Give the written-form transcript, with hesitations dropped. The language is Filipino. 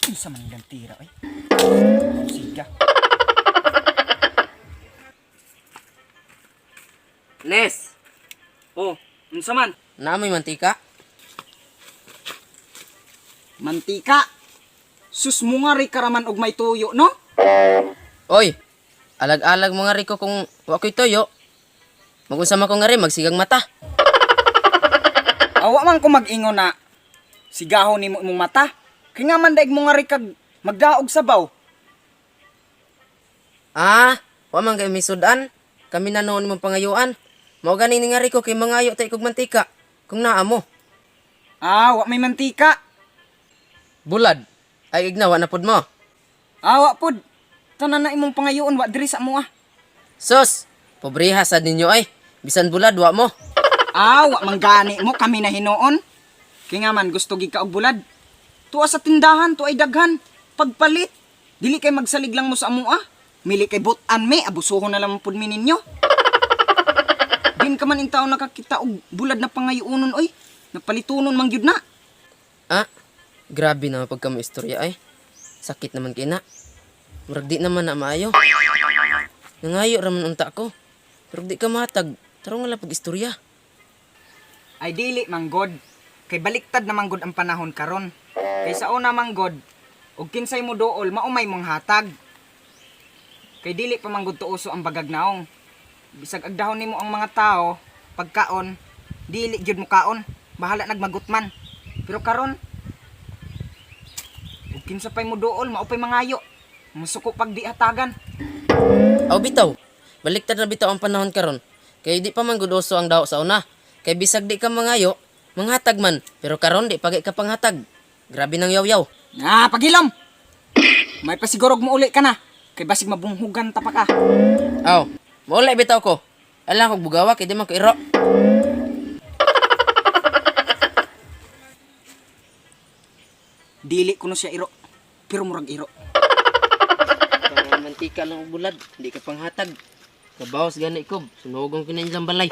Sa man tira ay. Siga. Nes, Oh, unsa man? naamoy mantika? Mantika. Sus mo nga ri karaman og may tuyo, no? Oy, alag-alag mga riko kung wa ko'y toyo. Mag-usama ko nga rin, magsigang mata. Awa man ko mag-ingon na sigahon nimo imong mata. Kay nga man daig mo nga ri kag magdaog sabaw. Ah, wa man kay misudan. Kami na noon mong pangayuan. Mao gani ni nga riko kay mangayo tay kog mantika. Kung naa mo. Ah, wa may mantika. Bulad, ay ignawa na pod mo. Awa pod. Tanan na imong pangayoon wa diri sa amo ah. Sos, pobreha sa ninyo ay. Bisan bulad, wa mo. Ah, wa man gani mo kami na hinuon. Kay nga man gusto gi ka og bulad. Tuwa sa tindahan, tuwa ay daghan. Pagpalit. Dili kay magsalig lang mo sa amo ah. Mili kay butan me, abusuhon na lang pud mi ninyo. Din ka man in taon nakakita og bulad na pangayuonon oy. Napalitunon man gyud na. Ah, grabe na pagka mo istorya ay. Sakit naman kina. Murag di naman na maayo. Nangayo raman unta ko. Pero di ka matag. Tarong nga lang pag-istorya. Ay dili manggod. Kay baliktad na manggod ang panahon karon. Kay sa una manggod, og kinsay mo dool maumay mong hatag. Kay dili pa manggod tuuso ang bagagnaong. Bisag agdahon nimo ang mga tao, pagkaon, dili gyud mo kaon, bahala nagmagutman. Pero karon, og kinsa pay mo dool maupay mangayo. Musuko pag di hatagan. Aw bitaw. Baliktad na bitaw ang panahon karon. Kay di pa man gud uso ang daw sa una. Kay bisag di ka mangayo, manghatag man. Pero karon di pagay ka panghatag. Grabe nang yaw-yaw. Ah, paghilom. May pasigurog mo uli ka na. Kay basig mabunghugan ta pa ka. Aw, maulay bitaw ko. Alam kog bugawa kay di man ko iro. Dili kuno siya iro. Pero murag iro. Mantika lang og bulad, di ka panghatag. Kabawas gani ko, sunugong ko na ilang balay.